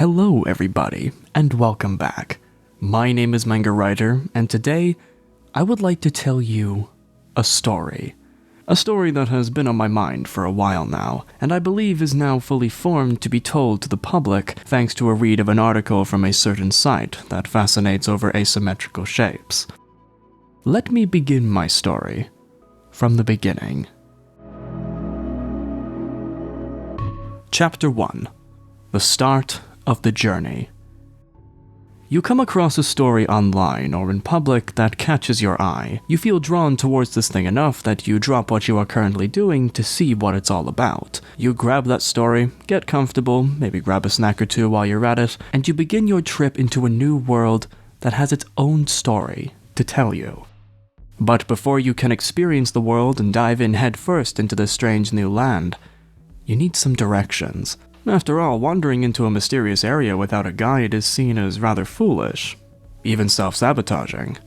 Hello everybody, and welcome back. My name is Manga Writer, and today I would like to tell you a story. A story that has been on my mind for a while now, and I believe is now fully formed to be told to the public thanks to a read of an article from a certain site that fascinates over asymmetrical shapes. Let me begin my story from the beginning. Chapter 1. The Start of the Journey. You come across a story online or in public that catches your eye. You feel drawn towards this thing enough that you drop what you are currently doing to see what it's all about. You grab that story, get comfortable, maybe grab a snack or two while you're at it, and you begin your trip into a new world that has its own story to tell you. But before you can experience the world and dive in headfirst into this strange new land, you need some directions. After all, wandering into a mysterious area without a guide is seen as rather foolish, even self-sabotaging.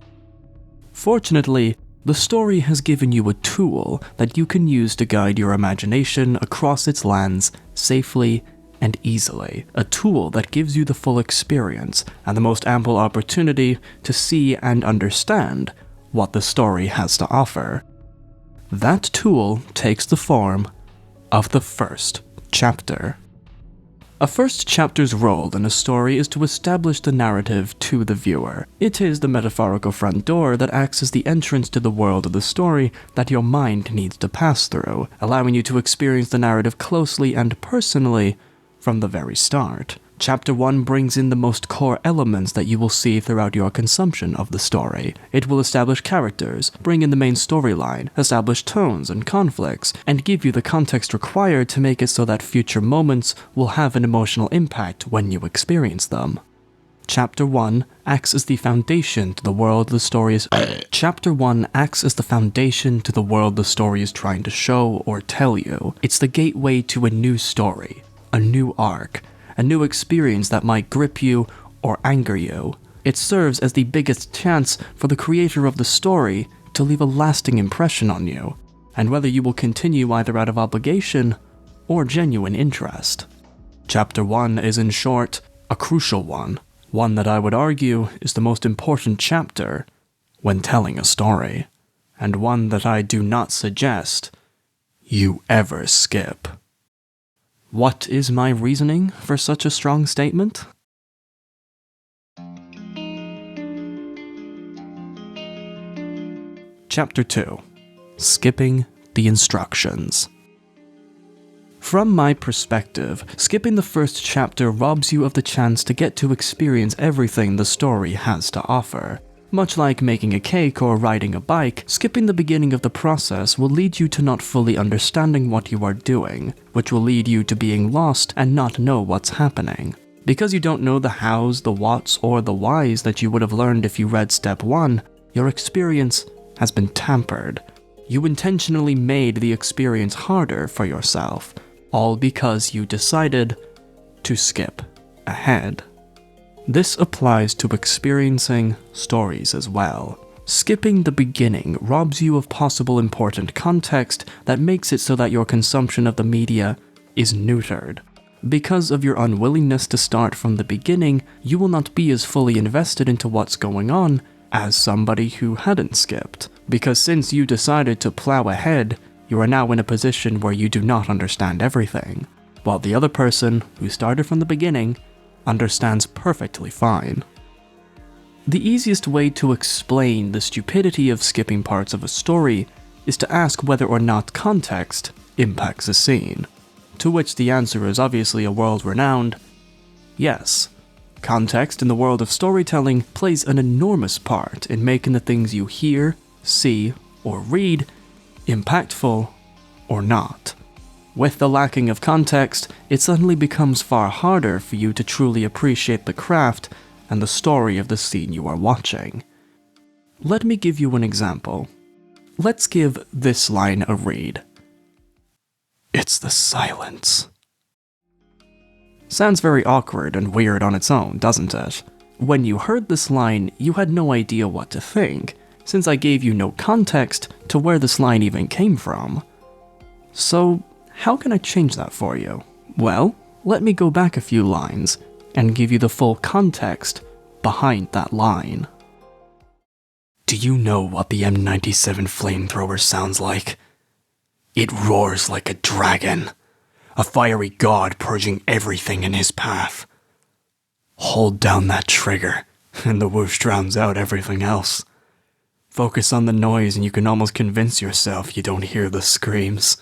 Fortunately, the story has given you a tool that you can use to guide your imagination across its lands safely and easily. A tool that gives you the full experience and the most ample opportunity to see and understand what the story has to offer. That tool takes the form of the first chapter. A first chapter's role in a story is to establish the narrative to the viewer. It is the metaphorical front door that acts as the entrance to the world of the story that your mind needs to pass through, allowing you to experience the narrative closely and personally from the very start. Chapter 1 brings in the most core elements that you will see throughout your consumption of the story. It will establish characters, bring in the main storyline, establish tones and conflicts, and give you the context required to make it so that future moments will have an emotional impact when you experience them. Chapter 1 acts as the foundation to the world the story is Chapter 1 acts as the foundation to the world the story is trying to show or tell you. It's the gateway to a new story, a new arc, a new experience that might grip you or anger you. It serves as the biggest chance for the creator of the story to leave a lasting impression on you, and whether you will continue either out of obligation or genuine interest. Chapter 1 is, in short, a crucial one that I would argue is the most important chapter when telling a story, and one that I do not suggest you ever skip. What is my reasoning for such a strong statement? Chapter 2. Skipping the instructions. From my perspective, skipping the first chapter robs you of the chance to get to experience everything the story has to offer. Much like making a cake or riding a bike, skipping the beginning of the process will lead you to not fully understanding what you are doing, which will lead you to being lost and not know what's happening. Because you don't know the hows, the whats, or the whys that you would have learned if you read step 1, your experience has been tampered. You intentionally made the experience harder for yourself, all because you decided to skip ahead. This applies to experiencing stories as well. Skipping the beginning robs you of possible important context that makes it so that your consumption of the media is neutered. Because of your unwillingness to start from the beginning, you will not be as fully invested into what's going on as somebody who hadn't skipped. Because since you decided to plow ahead, you are now in a position where you do not understand everything, while the other person who started from the beginning understands perfectly fine. The easiest way to explain the stupidity of skipping parts of a story is to ask whether or not context impacts a scene, to which the answer is obviously a world-renowned yes. Context in the world of storytelling plays an enormous part in making the things you hear, see, or read impactful or not. With the lacking of context, it suddenly becomes far harder for you to truly appreciate the craft and the story of the scene you are watching. Let me give you an example. Let's give this line a read. It's the silence. Sounds very awkward and weird on its own, doesn't it? When you heard this line, you had no idea what to think, since I gave you no context to where this line even came from. So, how can I change that for you? Well, let me go back a few lines and give you the full context behind that line. Do you know what the M97 flamethrower sounds like? It roars like a dragon, a fiery god purging everything in his path. Hold down that trigger, and the whoosh drowns out everything else. Focus on the noise and you can almost convince yourself you don't hear the screams.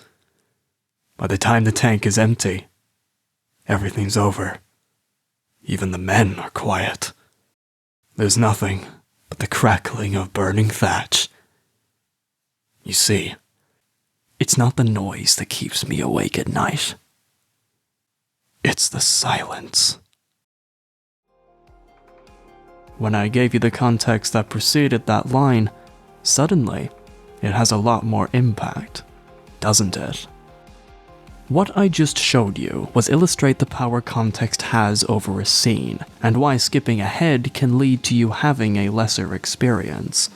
By the time the tank is empty, everything's over. Even the men are quiet. There's nothing but the crackling of burning thatch. You see, it's not the noise that keeps me awake at night. It's the silence. When I gave you the context that preceded that line, suddenly, it has a lot more impact, doesn't it? What I just showed you was illustrate the power context has over a scene, and why skipping ahead can lead to you having a lesser experience.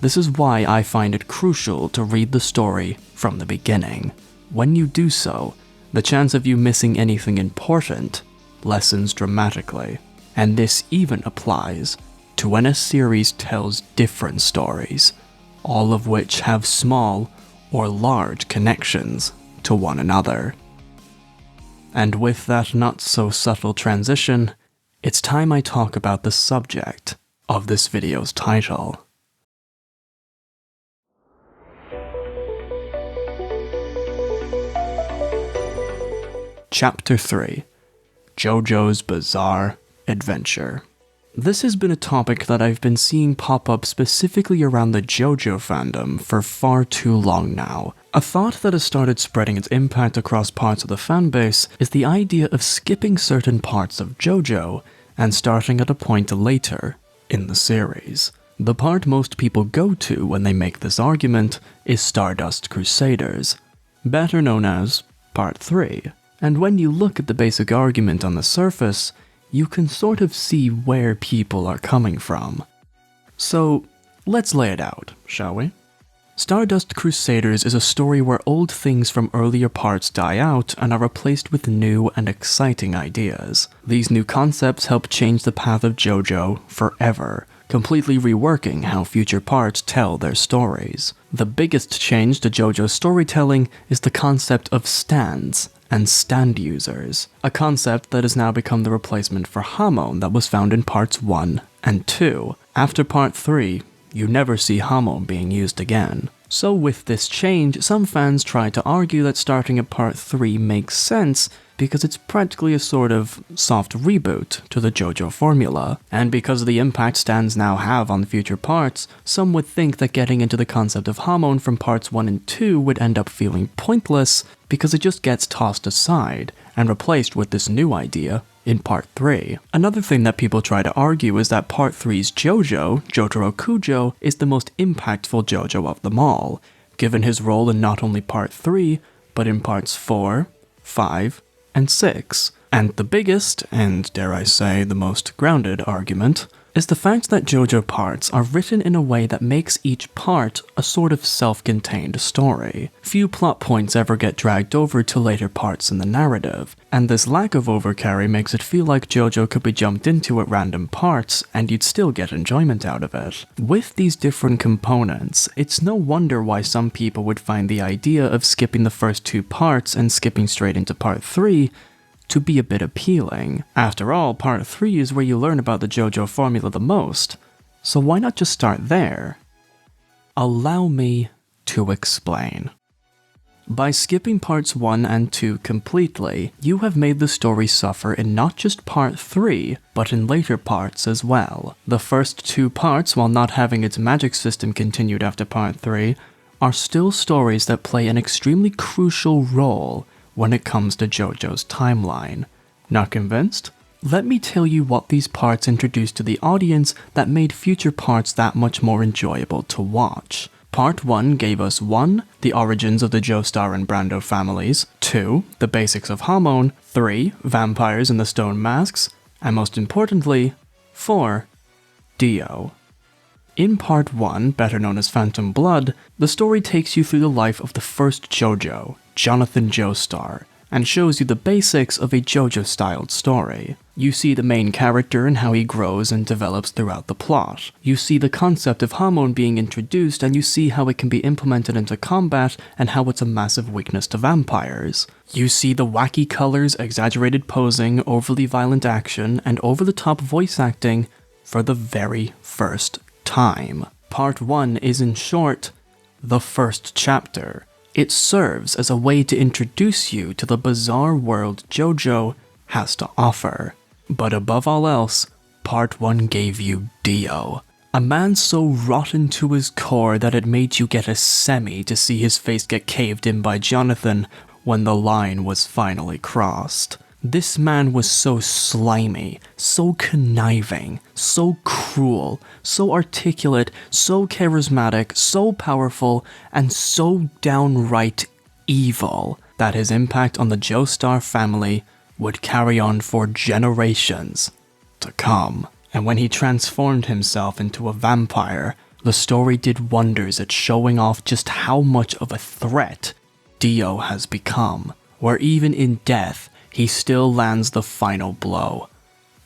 This is why I find it crucial to read the story from the beginning. When you do so, the chance of you missing anything important lessens dramatically, and this even applies to when a series tells different stories, all of which have small or large connections to one another. And with that not so subtle transition, it's time I talk about the subject of this video's title. Chapter 3: JoJo's Bizarre Adventure. This has been a topic that I've been seeing pop up specifically around the JoJo fandom for far too long now. A thought that has started spreading its impact across parts of the fanbase is the idea of skipping certain parts of JoJo and starting at a point later in the series. The part most people go to when they make this argument is Stardust Crusaders, better known as Part 3. And when you look at the basic argument on the surface, you can sort of see where people are coming from. So, let's lay it out, shall we? Stardust Crusaders is a story where old things from earlier parts die out and are replaced with new and exciting ideas. These new concepts help change the path of JoJo forever, completely reworking how future parts tell their stories. The biggest change to JoJo's storytelling is the concept of stands and stand users, a concept that has now become the replacement for Hamon that was found in parts 1 and 2. After part 3, you never see Hamon being used again. So with this change, some fans try to argue that starting at part 3 makes sense because it's practically a sort of soft reboot to the JoJo formula, and because of the impact stands now have on future parts, some would think that getting into the concept of Hamon from parts 1 and 2 would end up feeling pointless because it just gets tossed aside and replaced with this new idea in part 3. Another thing that people try to argue is that part 3's JoJo, Jotaro Kujo, is the most impactful JoJo of them all, given his role in not only part 3, but in parts 4, 5, and 6. And the biggest, and dare I say the most grounded argument, is the fact that JoJo parts are written in a way that makes each part a sort of self-contained story. Few plot points ever get dragged over to later parts in the narrative, and this lack of overcarry makes it feel like JoJo could be jumped into at random parts and you'd still get enjoyment out of it. With these different components, it's no wonder why some people would find the idea of skipping the first 2 parts and skipping straight into part 3 to be a bit appealing. After all, part 3 is where you learn about the JoJo formula the most, so why not just start there? Allow me to explain. By skipping parts 1 and 2 completely, you have made the story suffer in not just part 3, but in later parts as well. The first 2 parts, while not having its magic system continued after part 3, are still stories that play an extremely crucial role when it comes to JoJo's timeline. Not convinced? Let me tell you what these parts introduced to the audience that made future parts that much more enjoyable to watch. Part 1 gave us 1. The origins of the Joestar and Brando families, 2. The basics of Hamon, 3. Vampires and the stone masks, and most importantly, 4. Dio. In part 1, better known as Phantom Blood, the story takes you through the life of the first JoJo, Jonathan Joestar, and shows you the basics of a JoJo-styled story. You see the main character and how he grows and develops throughout the plot. You see the concept of Hamon being introduced, and you see how it can be implemented into combat and how it's a massive weakness to vampires. You see the wacky colors, exaggerated posing, overly violent action, and over-the-top voice acting for the very first time. Part 1 is, in short, the first chapter. It serves as a way to introduce you to the bizarre world JoJo has to offer. But above all else, Part 1 gave you Dio. A man so rotten to his core that it made you get a semi to see his face get caved in by Jonathan when the line was finally crossed. This man was so slimy, so conniving, so cruel, so articulate, so charismatic, so powerful, and so downright evil that his impact on the Joestar family would carry on for generations to come. And when he transformed himself into a vampire, the story did wonders at showing off just how much of a threat Dio has become, where even in death, he still lands the final blow.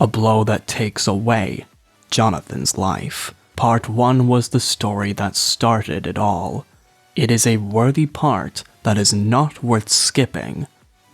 A blow that takes away Jonathan's life. Part 1 was the story that started it all. It is a worthy part that is not worth skipping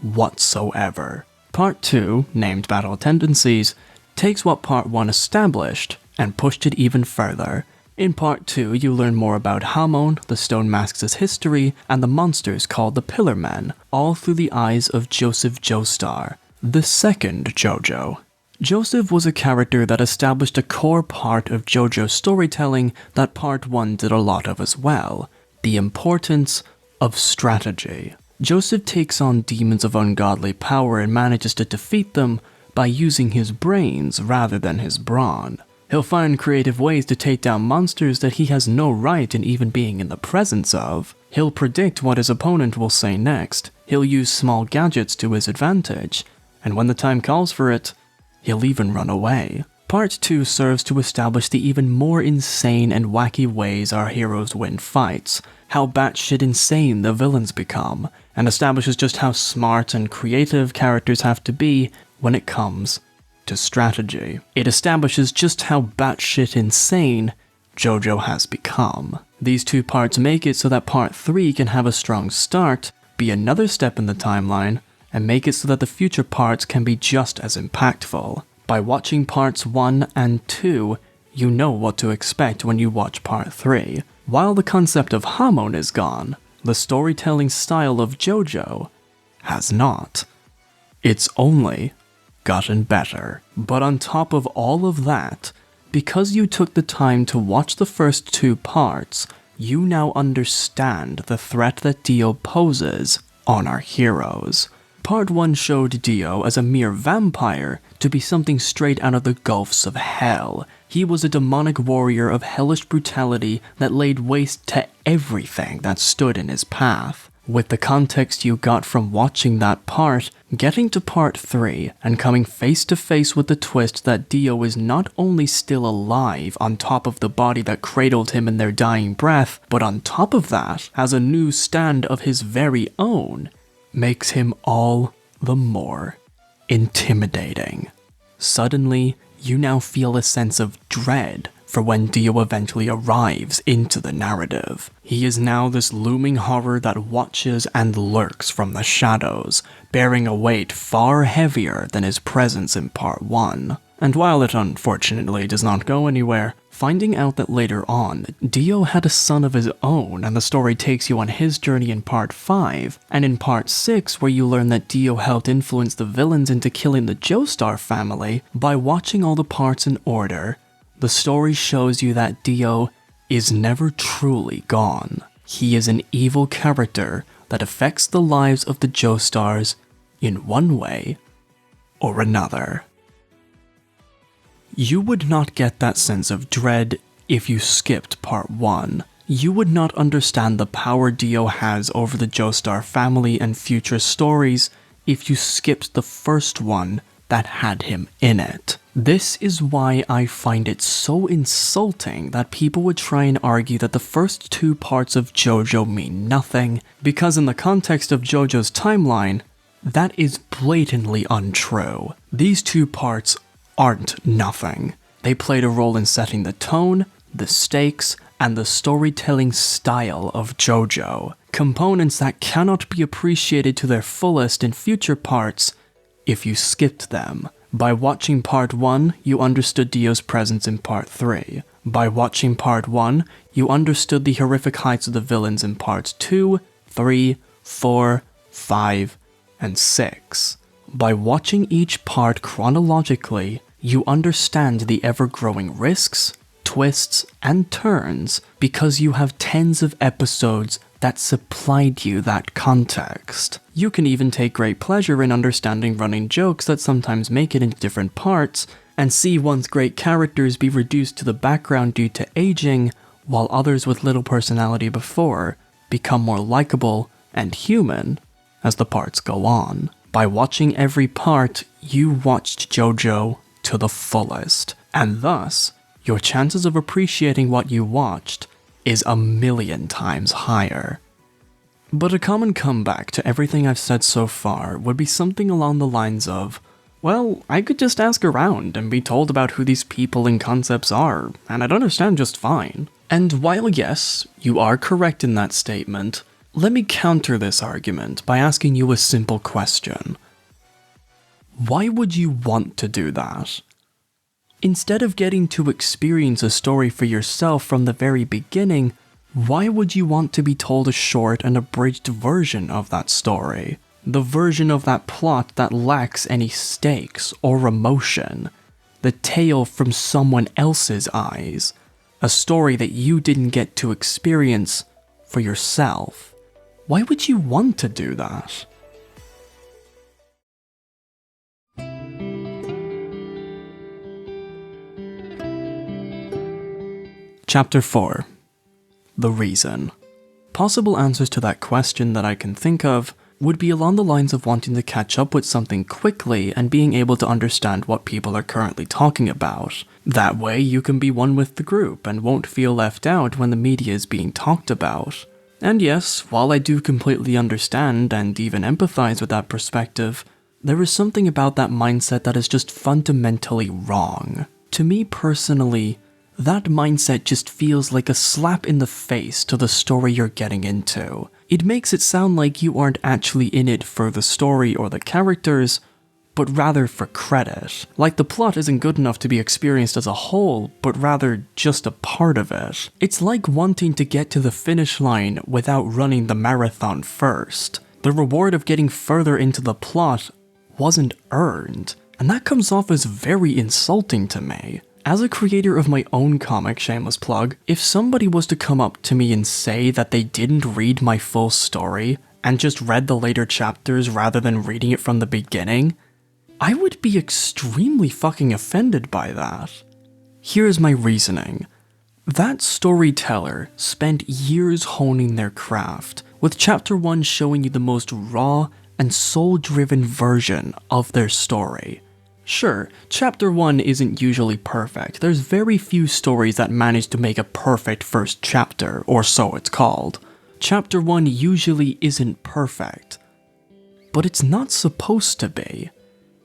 whatsoever. Part 2, named Battle Tendencies, takes what Part 1 established and pushed it even further. In Part 2, you learn more about Hamon, the Stone Masks' history, and the monsters called the Pillar Men, all through the eyes of Joseph Joestar, the second JoJo. Joseph was a character that established a core part of JoJo's storytelling that Part 1 did a lot of as well: the importance of strategy. Joseph takes on demons of ungodly power and manages to defeat them by using his brains rather than his brawn. He'll find creative ways to take down monsters that he has no right in even being in the presence of. He'll predict what his opponent will say next. He'll use small gadgets to his advantage. And when the time calls for it, he'll even run away. Part 2 serves to establish the even more insane and wacky ways our heroes win fights, how batshit insane the villains become, and establishes just how smart and creative characters have to be when it comes to strategy. It establishes just how batshit insane JoJo has become. These two parts make it so that Part 3 can have a strong start, be another step in the timeline, and make it so that the future parts can be just as impactful. By watching Parts 1 and 2, you know what to expect when you watch Part 3. While the concept of Hamon is gone, the storytelling style of JoJo has not. It's only gotten better. But on top of all of that, because you took the time to watch the first 2 parts, you now understand the threat that Dio poses on our heroes. Part 1 showed Dio as a mere vampire to be something straight out of the gulfs of hell. He was a demonic warrior of hellish brutality that laid waste to everything that stood in his path. With the context you got from watching that part, getting to Part 3 and coming face to face with the twist that Dio is not only still alive on top of the body that cradled him in their dying breath, but on top of that has a new stand of his very own, makes him all the more intimidating. Suddenly, you now feel a sense of dread for when Dio eventually arrives into the narrative. He is now this looming horror that watches and lurks from the shadows, bearing a weight far heavier than his presence in Part 1. And while it unfortunately does not go anywhere, finding out that later on, Dio had a son of his own, and the story takes you on his journey in Part 5, and in Part 6 where you learn that Dio helped influence the villains into killing the Joestar family, by watching all the parts in order, the story shows you that Dio is never truly gone. He is an evil character that affects the lives of the Joestars in one way or another. You would not get that sense of dread if you skipped Part 1. You would not understand the power Dio has over the Joestar family and future stories if you skipped the first one that had him in it. This is why I find it so insulting that people would try and argue that the first 2 parts of JoJo mean nothing, because in the context of JoJo's timeline, That is blatantly untrue. These two parts aren't nothing. They played a role in setting the tone, the stakes, and the storytelling style of JoJo. Components that cannot be appreciated to their fullest in future parts if you skipped them. By watching part 1, you understood Dio's presence in part 3. By watching part 1, you understood the horrific heights of the villains in parts 2, 3, 4, 5, and 6. By watching each part chronologically, you understand the ever-growing risks, twists, and turns because you have tens of episodes that supplied you that context. You can even take great pleasure in understanding running jokes that sometimes make it into different parts, and see once great characters be reduced to the background due to aging, while others with little personality before become more likable and human as the parts go on. By watching every part, you watched JoJo to the fullest, and thus, your chances of appreciating what you watched is 1,000,000 times higher. But a common comeback to everything I've said so far would be something along the lines of, well, I could just ask around and be told about who these people and concepts are, and I'd understand just fine. And while yes, you are correct in that statement, let me counter this argument by asking you a simple question. Why would you want to do that? Instead of getting to experience a story for yourself from the very beginning, why would you want to be told a short and abridged version of that story? The version of that plot that lacks any stakes or emotion. The tale from someone else's eyes. A story that you didn't get to experience for yourself. Why would you want to do that? Chapter 4. The Reason. Possible answers to that question that I can think of would be along the lines of wanting to catch up with something quickly and being able to understand what people are currently talking about. That way you can be one with the group and won't feel left out when the media is being talked about. And yes, while I do completely understand and even empathize with that perspective, there is something about that mindset that is just fundamentally wrong. To me personally, that mindset just feels like a slap in the face to the story you're getting into. It makes it sound like you aren't actually in it for the story or the characters, but rather for credit. Like the plot isn't good enough to be experienced as a whole, but rather just a part of it. It's like wanting to get to the finish line without running the marathon first. The reward of getting further into the plot wasn't earned, and that comes off as very insulting to me. As a creator of my own comic, shameless plug, if somebody was to come up to me and say that they didn't read my full story and just read the later chapters rather than reading it from the beginning, I would be extremely fucking offended by that. Here's my reasoning. That storyteller spent years honing their craft, with chapter 1 showing you the most raw and soul-driven version of their story. Sure, chapter 1 isn't usually perfect. There's very few stories that manage to make a perfect first chapter, or so it's called. Chapter 1 usually isn't perfect. But it's not supposed to be.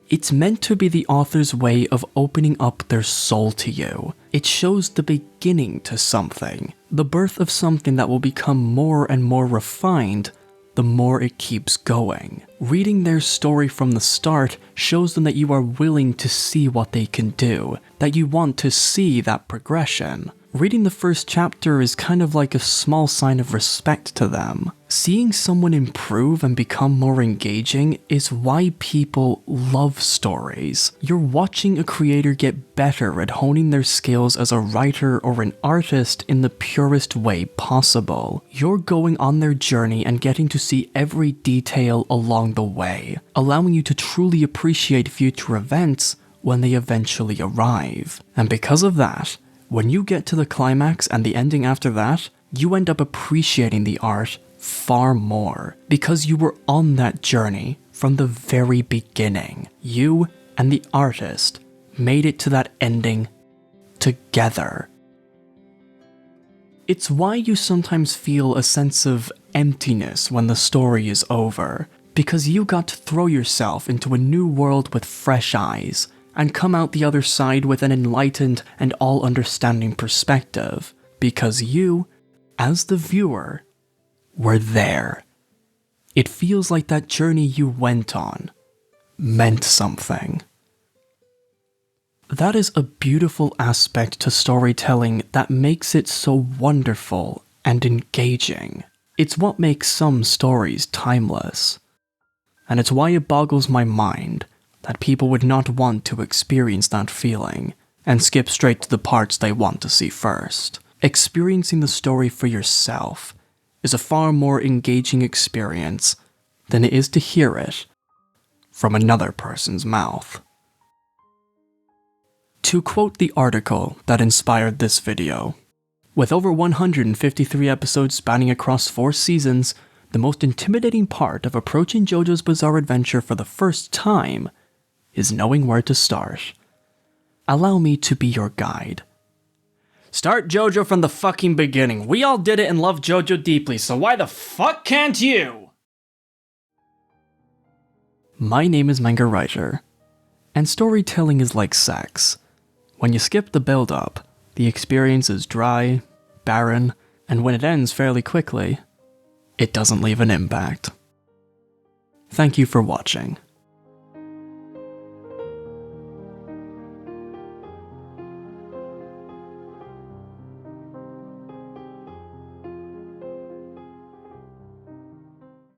It's meant to be the author's way of opening up their soul to you. It shows the beginning to something, the birth of something that will become more and more refined the more it keeps going. Reading their story from the start shows them that you are willing to see what they can do, that you want to see that progression. Reading the first chapter is kind of like a small sign of respect to them. Seeing someone improve and become more engaging is why people love stories. You're watching a creator get better at honing their skills as a writer or an artist in the purest way possible. You're going on their journey and getting to see every detail along the way, allowing you to truly appreciate future events when they eventually arrive. And because of that, when you get to the climax and the ending after that, you end up appreciating the art far more, because you were on that journey from the very beginning. You and the artist made it to that ending together. It's why you sometimes feel a sense of emptiness when the story is over, because you got to throw yourself into a new world with fresh eyes and come out the other side with an enlightened and all-understanding perspective, because you, as the viewer, were there. It feels like that journey you went on meant something. That is a beautiful aspect to storytelling that makes it so wonderful and engaging. It's what makes some stories timeless. And it's why it boggles my mind that people would not want to experience that feeling and skip straight to the parts they want to see first. Experiencing the story for yourself is a far more engaging experience than it is to hear it from another person's mouth. To quote the article that inspired this video, with over 153 episodes spanning across 4 seasons, the most intimidating part of approaching JoJo's Bizarre Adventure for the first time is knowing where to start. Allow me to be your guide. Start JoJo from the fucking beginning. We all did it and love JoJo deeply, so why the fuck can't you? My name is Manga Writer, and storytelling is like sex. When you skip the build-up, the experience is dry, barren, and when it ends fairly quickly, it doesn't leave an impact. Thank you for watching.